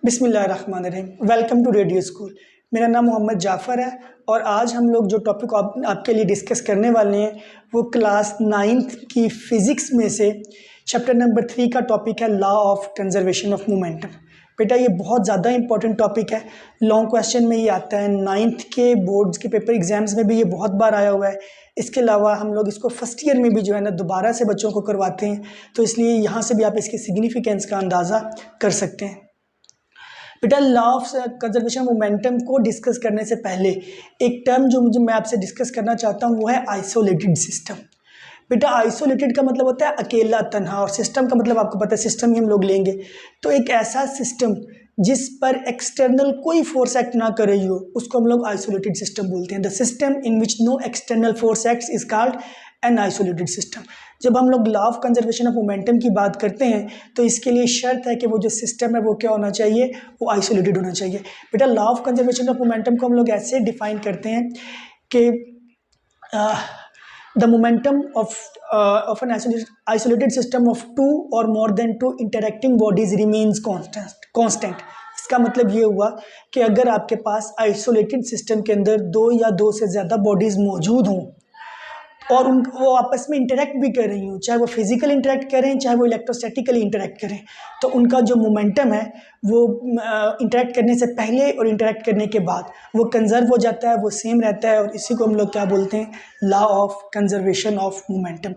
बिस्मिल्लाहिर्रहमानिर्रहीम। Welcome to radio school. मेरा नाम मोहम्मद जाफ़र है और आज हम लोग जो टॉपिक आपके लिए डिस्कस करने वाले हैं वो क्लास 9th की फ़िज़िक्स में से चैप्टर नंबर 3 का टॉपिक है law of conservation of momentum. बेटा ये बहुत ज़्यादा इंपॉर्टेंट टॉपिक है, लॉन्ग क्वेश्चन में ये आता है, 9th के बोर्ड्स के पेपर एग्ज़ाम्स में भी ये बहुत बार आया हुआ है। इसके अलावा हम लोग इसको फर्स्ट ईयर में भी जो है ना दोबारा से बच्चों को करवाते हैं, तो इसलिए यहाँ से भी आप इसकी सिग्निफिकेंस का अंदाज़ा कर सकते हैं। बेटा लॉ ऑफ कंजर्वेशन मोमेंटम को डिस्कस करने से पहले एक टर्म जो मैं आपसे डिस्कस करना चाहता हूँ वो है आइसोलेटेड सिस्टम। बेटा आइसोलेटेड का मतलब होता है अकेला तन्हा, और सिस्टम का मतलब आपको पता है सिस्टम ही हम लोग लेंगे। तो एक ऐसा सिस्टम जिस पर एक्सटर्नल कोई फोर्स एक्ट ना कर रही हो उसको हम लोग आइसोलेटेड सिस्टम बोलते हैं। The system in which no external force acts is called an isolated system. जब हम लोग law of conservation of momentum की बात करते हैं तो इसके लिए शर्त है कि वो जो सिस्टम है वो क्या होना चाहिए, वो आइसोलेटेड होना चाहिए। बेटा law of conservation of momentum को हम लोग ऐसे डिफाइन करते हैं कि the momentum of an isolated system of two or more than two interacting bodies remains constant। इसका मतलब ये हुआ कि अगर आपके पास आइसोलेटेड सिस्टम के अंदर दो या दो से ज़्यादा बॉडीज़ मौजूद हों और वो आपस में इंटरेक्ट भी कर रही हूँ, चाहे वो फिजिकल इंटरेक्ट करें चाहे वो इलेक्ट्रोस्टैटिकली इंटरेक्ट करें, तो उनका जो मोमेंटम है वो इंटरेक्ट करने से पहले और इंटरेक्ट करने के बाद वो कंजर्व हो जाता है, वो सेम रहता है। और इसी को हम लोग क्या बोलते हैं, law of conservation of momentum.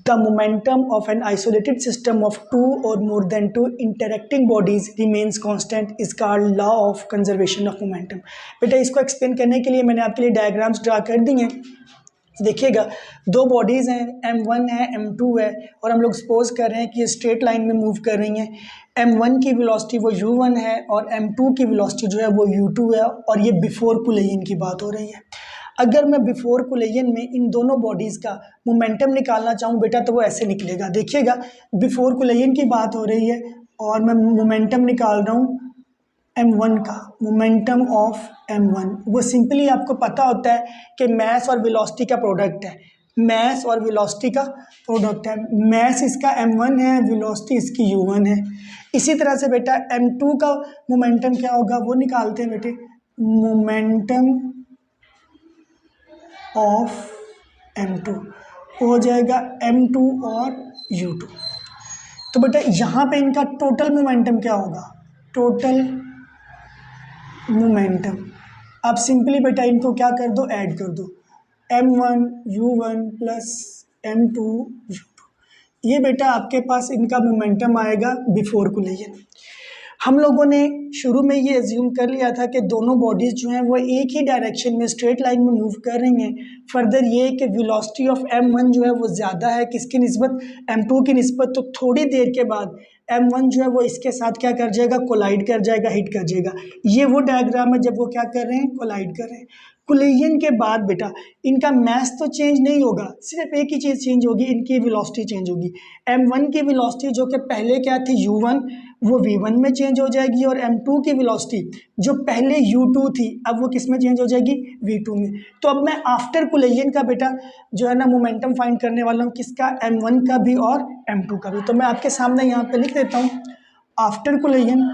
The momentum of an isolated system of two or more than two interacting bodies remains constant is called law of conservation of momentum. बेटा इसको एक्सप्लेन करने के लिए मैंने आपके लिए डायग्राम्स ड्रा कर दी हैं। देखिएगा दो बॉडीज़ हैं, m1 है m2 है, और हम लोग सपोज कर रहे हैं कि ये स्ट्रेट लाइन में मूव कर रही हैं। m1 की वेलोसिटी वो u1 है और m2 की वेलोसिटी जो है वो u2 है, और ये बिफोर कुलेयन की बात हो रही है। अगर मैं बिफोर कुलेयन में इन दोनों बॉडीज़ का मोमेंटम निकालना चाहूँ बेटा तो वो ऐसे निकलेगा। देखिएगा बिफोर कुलेयन की बात हो रही है और मैं मोमेंटम निकाल रहा हूँ m1 का, मोमेंटम ऑफ m1। वो सिंपली आपको पता होता है कि मैस और वेलोसिटी का प्रोडक्ट है, मैस और वेलोसिटी का प्रोडक्ट है। मैस इसका m1 है, वेलोसिटी इसकी u1 है। इसी तरह से बेटा m2 का मोमेंटम क्या होगा वो निकालते हैं बेटे, मोमेंटम ऑफ m2 हो जाएगा m2 और u2। तो बेटा यहाँ पे इनका टोटल मोमेंटम क्या होगा, टोटल मोमेंटम। आप सिंपली बेटा इनको क्या कर दो, ऐड कर दो, m1 u1 plus m2 u2। ये बेटा आपके पास इनका मोमेंटम आएगा बिफोर कुलेयन। हम लोगों ने शुरू में ये एज्यूम कर लिया था कि दोनों बॉडीज़ जो हैं वो एक ही डायरेक्शन में स्ट्रेट लाइन में मूव कर रही हैं। फर्दर ये कि वेलोसिटी ऑफ m1 जो है वो ज़्यादा है किसकी निस्बत, m2 की निस्बत। तो थोड़ी देर के बाद m1 जो है वो इसके साथ क्या कर जाएगा, कोलाइड कर जाएगा, हिट कर जाएगा। ये वो डायग्राम है जब वो क्या कर रहे हैं, कोलाइड कर रहे हैं। कुलेयन के बाद बेटा इनका मैस तो चेंज नहीं होगा, सिर्फ एक ही चीज़ चेंज होगी, इनकी वेलोसिटी चेंज होगी। m1 की वेलोसिटी जो कि पहले क्या थी u1 वो v1 में चेंज हो जाएगी, और m2 की वेलोसिटी जो पहले u2 थी अब वो किस में चेंज हो जाएगी, v2 में। तो अब मैं आफ्टर कुलेयन का बेटा जो है ना मोमेंटम फाइंड करने वाला हूँ, किसका, m1 का भी और m2 का भी। तो मैं आपके सामने यहाँ पे लिख देता हूँ आफ्टर कुलेयन,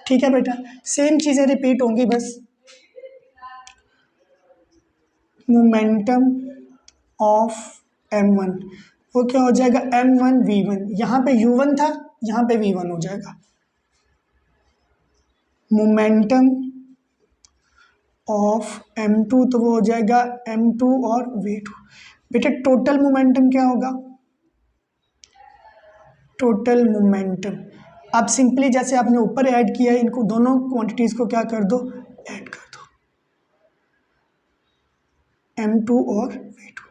ठीक है बेटा। सेम चीज़ें रिपीट होंगी बस, मोमेंटम ऑफ m1 वो क्या हो जाएगा, m1 v1, यहाँ पे u1 था यहाँ पे v1 हो जाएगा। मोमेंटम ऑफ m2 तो वो हो जाएगा m2 और v2। बेटा टोटल मोमेंटम क्या होगा, टोटल मोमेंटम आप सिंपली जैसे आपने ऊपर ऐड किया है इनको दोनों क्वांटिटीज़ को क्या कर दो, ऐड कर दो, m2 और v2।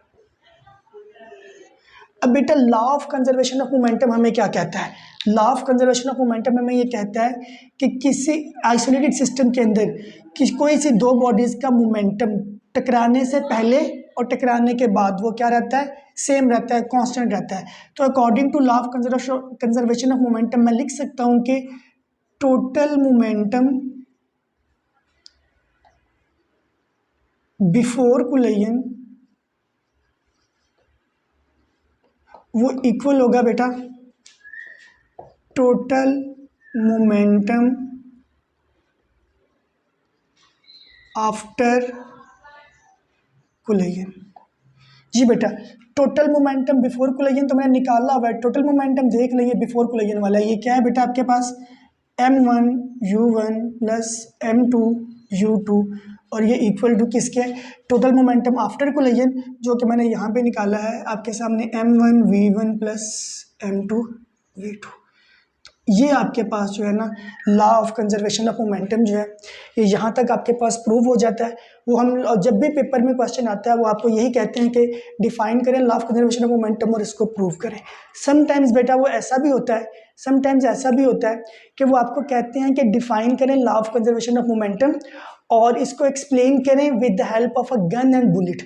अब बेटा law of conservation of momentum हमें क्या कहता है, law of conservation of momentum हमें ये कहता है कि किसी आइसोलेटेड सिस्टम के अंदर कोई सी दो बॉडीज़ का मोमेंटम टकराने से पहले और टकराने के बाद वो क्या रहता है, सेम रहता है, कांस्टेंट रहता है। तो according to law of conservation of momentum मैं लिख सकता हूँ कि टोटल मोमेंटम बिफोर कुलेयन वो इक्वल होगा बेटा टोटल मोमेंटम आफ्टर कोलिजन। जी बेटा, टोटल मोमेंटम बिफोर कोलिजन तो मैंने निकाला हुआ है। टोटल मोमेंटम देख लीजिए बिफोर कोलिजन वाला, ये क्या है बेटा आपके पास m1 u1 plus m2 u2, और ये इक्वल टू किसके, टोटल मोमेंटम आफ्टर कोलिजन, जो कि मैंने यहाँ पे निकाला है आपके सामने m1 v1 plus m2 v2। ये आपके पास जो है ना law of conservation of momentum जो है, ये यहाँ तक आपके पास प्रूव हो जाता है। वो हम जब भी पेपर में क्वेश्चन आता है वो आपको यही कहते हैं कि डिफाइन करें law of conservation of momentum और इसको प्रूव करें। समटाइम्स बेटा वो ऐसा भी होता है, समटाइम्स ऐसा भी होता है कि वो आपको कहते हैं कि डिफाइन करें law of conservation of momentum और इसको एक्सप्लेन करें with the help of a gun and bullet.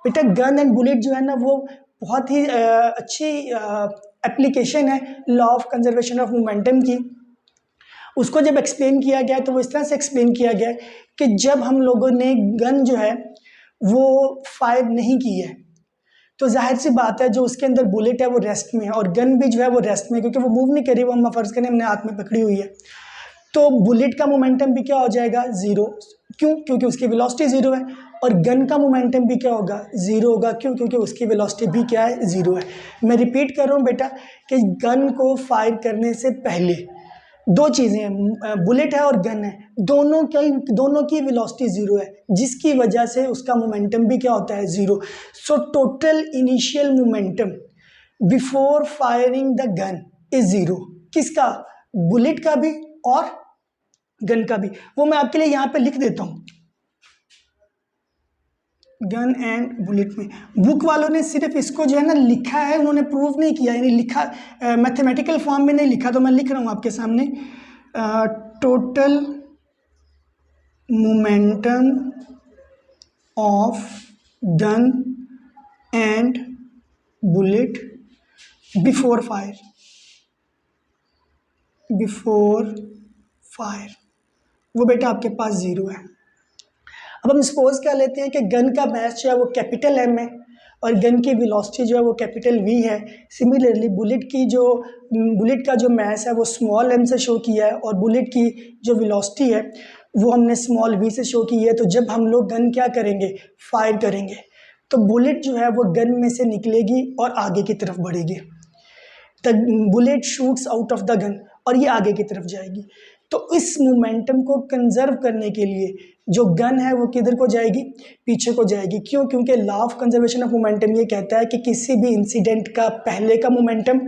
बेटा गन एंड बुलेट जो है ना वो बहुत ही अच्छी एप्लीकेशन है law of conservation of momentum की। उसको जब एक्सप्लेन किया गया तो वो इस तरह से एक्सप्लेन किया गया कि जब हम लोगों ने गन जो है वो फायर नहीं की है तो जाहिर सी बात है जो उसके अंदर बुलेट है वो रेस्ट में है, और गन भी जो है वो रेस्ट में है, क्योंकि वो मूव नहीं करी, वो हम फर्ज करें हमने हाथ में पकड़ी हुई है, तो बुलेट का मोमेंटम भी क्या हो जाएगा, ज़ीरो। क्यों? क्योंकि उसकी वेलोसिटी ज़ीरो है। और गन का मोमेंटम भी क्या होगा, ज़ीरो होगा। क्यों? क्योंकि उसकी वेलोसिटी भी क्या है, ज़ीरो है। मैं रिपीट कर रहा हूँ बेटा कि गन को फायर करने से पहले दो चीज़ें हैं, बुलेट है और गन है, दोनों की वेलोसिटी ज़ीरो है, जिसकी वजह से उसका मोमेंटम भी क्या होता है, zero. So total initial momentum before firing the gun is zero. किसका? बुलेट का भी और गन का भी। वो मैं आपके लिए यहाँ पे लिख देता हूँ, गन एंड बुलेट में। बुक वालों ने सिर्फ इसको जो है ना लिखा है, उन्होंने प्रूव नहीं किया, यानी लिखा मैथमेटिकल फॉर्म में नहीं लिखा, तो मैं लिख रहा हूँ आपके सामने total momentum of gun and bullet before fire, वो बेटा आपके पास ज़ीरो है। अब हम सपोज क्या लेते हैं कि गन का मैस जो है वो कैपिटल एम है और गन की वेलोसिटी जो है वो कैपिटल वी है। सिमिलरली बुलेट का जो मैस है वो स्मॉल एम से शो किया है और बुलेट की जो वेलोसिटी है वो हमने स्मॉल वी से शो की है। तो जब हम लोग गन क्या करेंगे, फायर करेंगे, तो बुलेट जो है वो गन में से निकलेगी और आगे की तरफ बढ़ेगी। The bullet shoots out of the gun, और ये आगे की तरफ जाएगी। तो इस मोमेंटम को कंजर्व करने के लिए जो गन है वो किधर को जाएगी, पीछे को जाएगी। क्यों? क्योंकि law of conservation of momentum ये कहता है कि किसी भी इंसिडेंट का पहले का मोमेंटम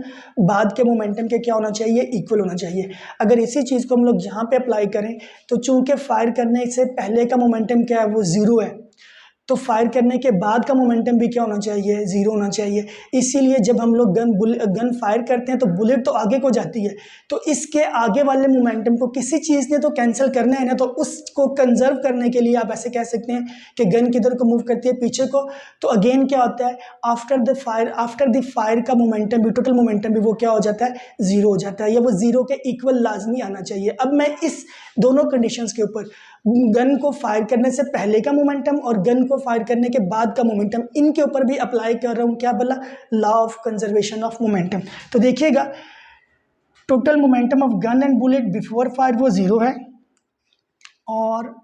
बाद के मोमेंटम के क्या होना चाहिए, इक्वल होना चाहिए। अगर इसी चीज़ को हम लोग यहाँ पे अप्लाई करें तो चूंकि फायर करने से पहले का मोमेंटम क्या है, वो ज़ीरो है, तो फायर करने के बाद का मोमेंटम भी क्या होना चाहिए, ज़ीरो होना चाहिए। इसीलिए जब हम लोग गन फायर करते हैं तो बुलेट तो आगे को जाती है, तो इसके आगे वाले मोमेंटम को किसी चीज़ ने तो कैंसिल करना है ना, तो उसको कंजर्व करने के लिए आप ऐसे कह सकते हैं कि गन किधर को मूव करती है, पीछे को। तो अगेन क्या होता है, आफ्टर द फायर का मोमेंटम भी, टोटल मोमेंटम भी वो क्या हो जाता है, ज़ीरो हो जाता है, या वो ज़ीरो के इक्वल लाजमी आना चाहिए। अब मैं इस दोनों कंडीशंस के ऊपर, गन को फायर करने से पहले का मोमेंटम और गन को फायर करने के बाद का मोमेंटम, इनके ऊपर भी अप्लाई कर रहा हूँ, क्या बोला, law of conservation of momentum. तो देखिएगा total momentum of gun and bullet before fire वो ज़ीरो है, और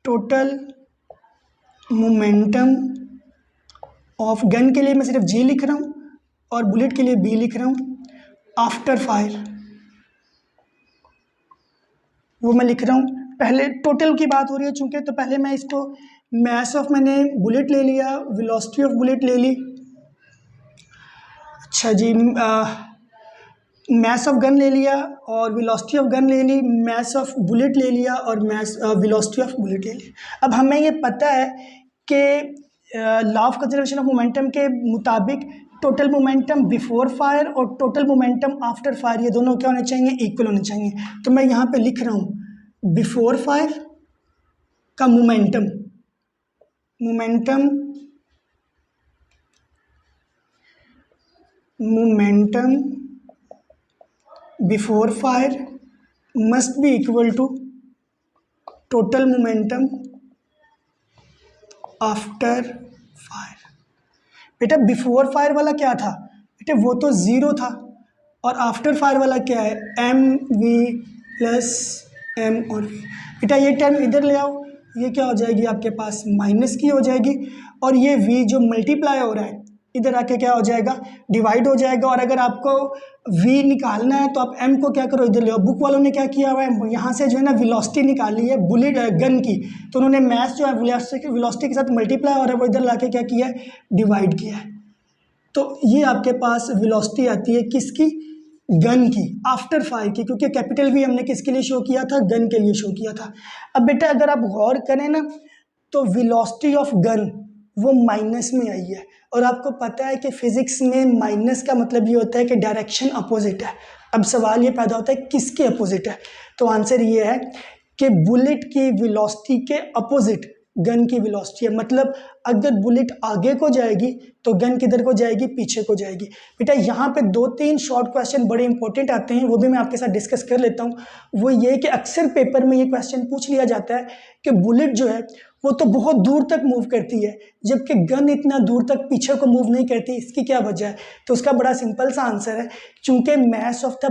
टोटल मोमेंटम ऑफ गन के लिए मैं सिर्फ जी लिख रहा हूँ और बुलेट के लिए बी लिख रहा हूँ आफ्टर फायर, वो मैं लिख रहा हूँ। पहले टोटल की बात हो रही है चूंकि, तो पहले मैं इसको मैस ऑफ, मैंने बुलेट ले लिया, वेलोसिटी ऑफ बुलेट ले ली, अच्छा जी, मैस ऑफ गन ले लिया और वेलोसिटी ऑफ गन ले ली, मैस ऑफ बुलेट ले लिया और वेलोसिटी ऑफ बुलेट ले लिया। अब हमें ये पता है कि law of conservation of momentum के मुताबिक टोटल मोमेंटम बिफोर फायर और टोटल मोमेंटम आफ्टर फायर, ये दोनों क्या होने चाहिए, इक्वल होने चाहिए। तो मैं यहाँ पे लिख रहा हूँ बिफोर फायर का momentum before fire must be equal to total momentum after fire. बेटा बिफोर फायर वाला क्या था बेटे, वो तो ज़ीरो था, और आफ्टर फायर वाला क्या है, एम वी प्लस एम और वी। बेटा ये टर्म इधर ले आओ, ये क्या हो जाएगी आपके पास माइनस की हो जाएगी, और ये v जो मल्टीप्लाई हो रहा है इधर आके क्या हो जाएगा, डिवाइड हो जाएगा। और अगर आपको v निकालना है तो आप m को क्या करो, इधर ले आओ। बुक वालों ने क्या किया हुआ है, यहाँ से जो है ना वेलोसिटी निकाली है बुलेट गन की, तो उन्होंने मैथ जो है वेलोसिटी के साथ मल्टीप्लाई हो रहा है वो इधर लाके क्या किया है, डिवाइड किया है। तो ये आपके पास वेलोसिटी आती है किसकी, गन की, आफ्टर फायर की, क्योंकि कैपिटल वी हमने किसके लिए शो किया था, गन के लिए शो किया था। अब बेटा अगर आप गौर करें ना तो वेलोसिटी ऑफ गन वो माइनस में आई है, और आपको पता है कि फिजिक्स में माइनस का मतलब ये होता है कि डायरेक्शन अपोजिट है। अब सवाल ये पैदा होता है किसके अपोजिट है, तो आंसर ये है कि बुलेट की वेलोसिटी के अपोजिट गन की वेलोसिटी है। मतलब अगर बुलेट आगे को जाएगी तो गन किधर को जाएगी, पीछे को जाएगी। बेटा यहाँ पे 2-3 शॉर्ट क्वेश्चन बड़े इंपॉर्टेंट आते हैं, वो भी मैं आपके साथ डिस्कस कर लेता हूँ। वो ये कि अक्सर पेपर में ये क्वेश्चन पूछ लिया जाता है कि बुलेट जो है वो तो बहुत दूर तक मूव करती है, जबकि गन इतना दूर तक पीछे को मूव नहीं करती, इसकी क्या वजह है। तो उसका बड़ा सिंपल सा आंसर है, चूंकि mass of the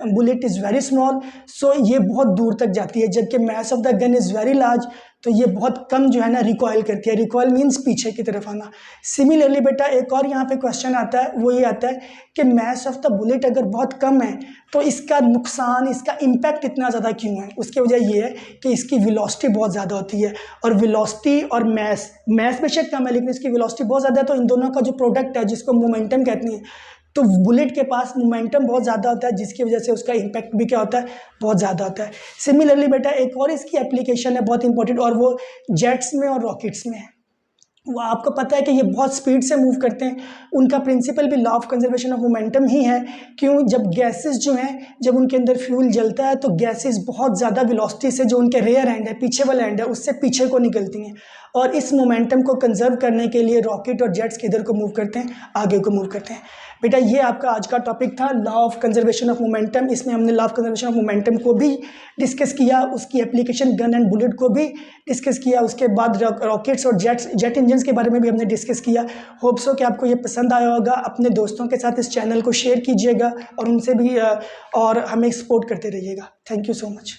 bullet is very small, so ये बहुत दूर तक जाती है, जबकि mass of the gun is very large, तो ये बहुत कम जो है ना रिकॉयल करती है। रिकॉयल मीन्स पीछे की तरफ आना। सिमिलरली बेटा एक और यहाँ पे क्वेश्चन आता है, वो ये आता है कि मास ऑफ द बुलेट अगर बहुत कम है तो इसका नुकसान, इसका इम्पैक्ट इतना ज़्यादा क्यों है। उसकी वजह ये है कि इसकी वेलोसिटी बहुत ज़्यादा होती है, और वेलोसिटी और मास बेशक कम है लेकिन इसकी वेलोसिटी बहुत ज़्यादा है, तो इन दोनों का जो प्रोडक्ट है जिसको मोमेंटम कहते हैं, तो बुलेट के पास मोमेंटम बहुत ज़्यादा होता है, जिसकी वजह से उसका इम्पैक्ट भी क्या होता है, बहुत ज़्यादा होता है। सिमिलरली बेटा एक और इसकी एप्लीकेशन है बहुत इंपॉर्टेंट, और वो जेट्स में और रॉकेट्स में है। वो आपको पता है कि ये बहुत स्पीड से मूव करते हैं, उनका प्रिंसिपल भी law of conservation of momentum ही है। क्यों, जब गैसेस जो हैं, जब उनके अंदर फ्यूल जलता है तो गैसेस बहुत ज़्यादा वेलोसिटी से, जो उनके रेयर एंड है, पीछे वाला एंड है, उससे पीछे को निकलती हैं, और इस मोमेंटम को कंजर्व करने के लिए रॉकेट और जेट्स किधर को मूव करते हैं, आगे को मूव करते हैं। बेटा ये आपका आज का टॉपिक था law of conservation of momentum. इसमें हमने law of conservation of momentum को भी डिस्कस किया, उसकी एप्लीकेशन गन एंड बुलेट को भी डिस्कस किया, उसके बाद रॉकेट्स और जेट इंजन्स के बारे में भी हमने डिस्कस किया। होप सो कि आपको ये पसंद आया होगा। अपने दोस्तों के साथ इस चैनल को शेयर कीजिएगा और उनसे भी और हमें सपोर्ट करते रहिएगा। Thank you so much.